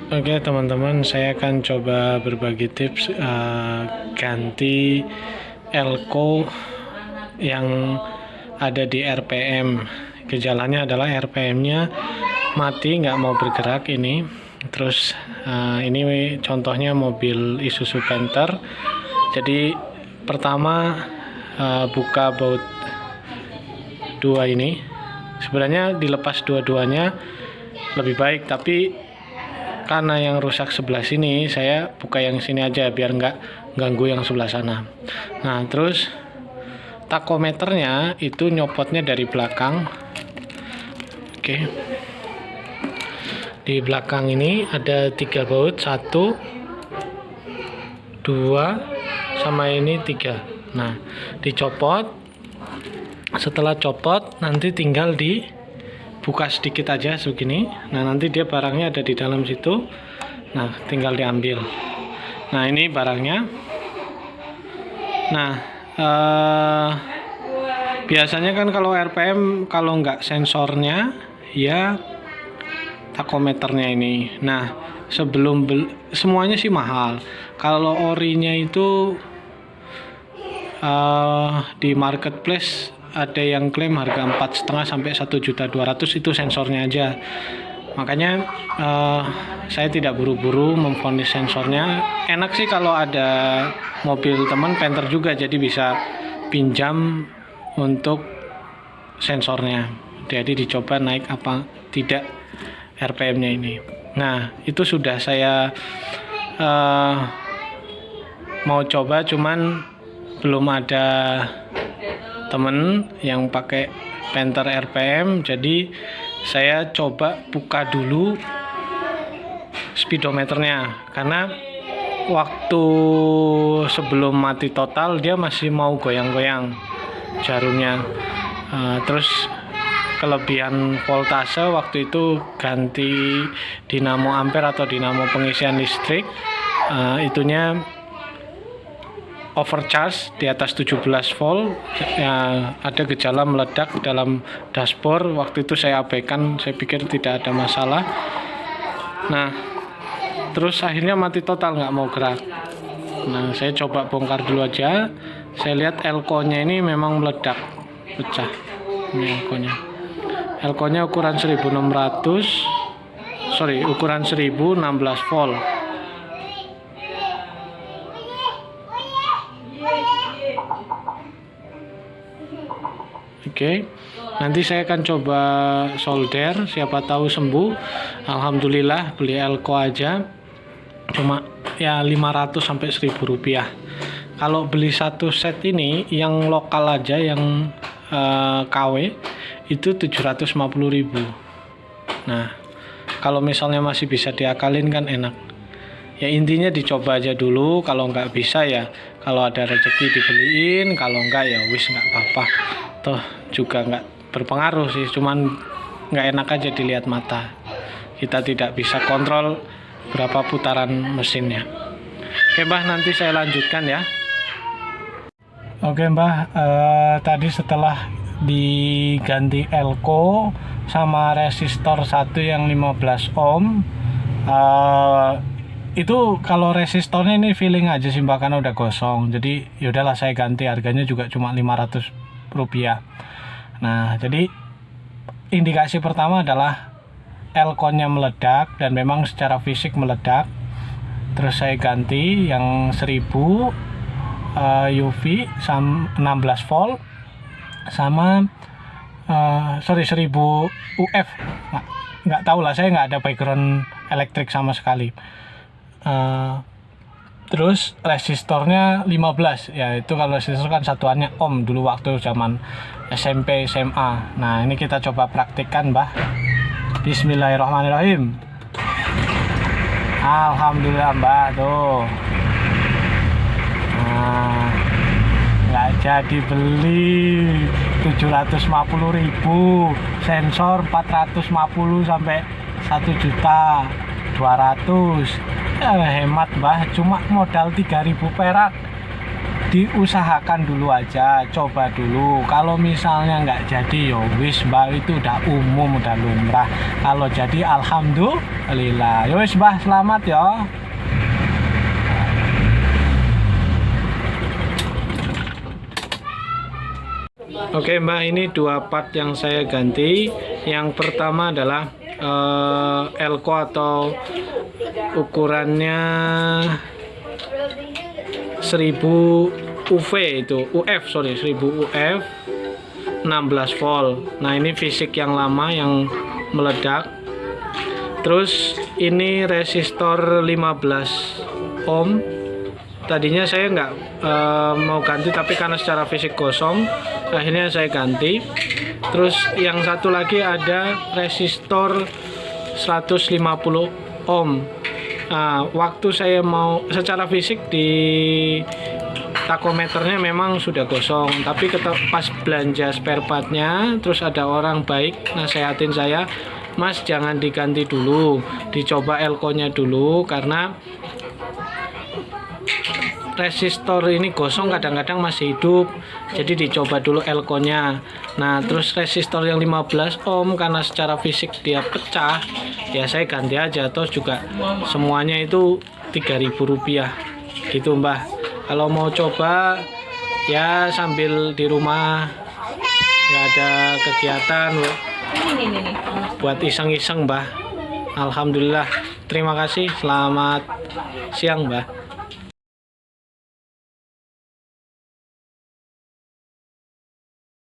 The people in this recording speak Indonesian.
Oke teman-teman, saya akan coba berbagi tips ganti elko yang ada di RPM. Gejalanya adalah RPM-nya mati, nggak mau bergerak ini. Terus ini contohnya mobil Isuzu Panther. Jadi pertama buka baut dua ini. Sebenarnya dilepas dua-duanya lebih baik, tapi karena yang rusak sebelah sini, saya buka yang sini aja biar nggak ganggu yang sebelah sana. Nah, terus takometernya itu nyopotnya dari belakang. Oke. Di belakang ini ada 3 baut, 1, 2, sama ini 3. Nah, dicopot. Setelah copot, nanti tinggal buka sedikit aja segini. Nah, nanti dia barangnya ada di dalam situ. Nah, tinggal diambil. Nah, ini barangnya. Nah, biasanya kan kalau RPM, kalau nggak sensornya ya takometernya ini. Nah, sebelum semuanya sih mahal. Kalau orinya itu di marketplace ada yang klaim harga 4,5 sampai 1.200.000, itu sensornya aja. Makanya saya tidak buru-buru memvonis sensornya. Enak sih kalau ada mobil teman Panther juga, jadi bisa pinjam untuk sensornya. Jadi dicoba naik apa tidak RPM-nya ini. Nah, itu sudah saya mau coba, cuman belum ada temen yang pakai Panther RPM, jadi saya coba buka dulu speedometernya, karena waktu sebelum mati total dia masih mau goyang-goyang jarumnya. Terus kelebihan voltase waktu itu ganti dinamo ampere atau dinamo pengisian listrik, itunya overcharge di atas 17 volt, ya, ada gejala meledak dalam dashboard. Waktu itu saya abaikan, saya pikir tidak ada masalah. Nah, terus akhirnya mati total, nggak mau gerak. Nah, saya coba bongkar dulu aja. Saya lihat elko-nya ini memang meledak, pecah. Ini elko-nya. Elko-nya ukuran 1016 volt. Oke, nanti saya akan coba solder, siapa tahu sembuh. Alhamdulillah, beli elko aja cuma ya 500 sampai 1.000 rupiah. Kalau beli satu set ini yang lokal aja, yang KW itu 750.000. Nah, kalau misalnya masih bisa diakalin kan enak. Ya intinya dicoba aja dulu. Kalau nggak bisa ya kalau ada rezeki dibeliin, kalau nggak ya wis, nggak apa-apa. Toh juga nggak berpengaruh sih, cuman nggak enak aja dilihat mata. Kita tidak bisa kontrol berapa putaran mesinnya. Oke Mbah, nanti saya lanjutkan ya. Oke Mbah, tadi setelah diganti elko sama resistor 1 yang 15 ohm, itu kalau resistornya ini feeling aja sih Mbak, karena udah gosong. Jadi yaudahlah saya ganti, harganya juga cuma 500 rupiah. Nah, jadi indikasi pertama adalah elko-nya meledak, dan memang secara fisik meledak. Terus saya ganti yang 1000 UV 16 volt sama 1000 UF. Nggak tahu lah, saya nggak ada background elektrik sama sekali. Terus resistornya 15, ya itu kalau resistor kan satuannya ohm dulu waktu zaman SMP SMA. Nah, ini kita coba praktikkan Mbah. Bismillahirrahmanirrahim. Alhamdulillah Mbah, tuh. Nah, nggak jadi beli, 750.000, sensor 450 sampai 1.200.000. Ya, hemat Mbah, cuma modal 3.000 perak diusahakan dulu aja, coba dulu. Kalau misalnya nggak jadi ya wis Mbah, itu udah umum, udah lumrah. Kalau jadi alhamdulillah. Ya wis Mbah, selamat ya. Oke Mbak, ini 2 part yang saya ganti. Yang pertama adalah elko atau ukurannya 1000 UV itu, 1000 UF 16 volt. Nah ini fisik yang lama yang meledak. Terus ini resistor 15 ohm. Tadinya saya nggak mau ganti, tapi karena secara fisik kosong, akhirnya saya ganti. Terus yang satu lagi ada resistor 150 ohm. Nah, waktu saya mau secara fisik di takometernya memang sudah kosong, tapi pas belanja spare partnya, terus ada orang baik nasehatin saya, Mas jangan diganti dulu, dicoba elko-nya dulu, karena resistor ini gosong kadang-kadang masih hidup, jadi dicoba dulu elko-nya. Nah terus resistor yang 15 ohm karena secara fisik dia pecah, ya saya ganti aja. Terus juga semuanya itu 3.000 rupiah gitu Mbah. Kalau mau coba ya sambil di rumah nggak ada kegiatan buat iseng-iseng Mbah. Alhamdulillah, terima kasih, selamat siang Mbah.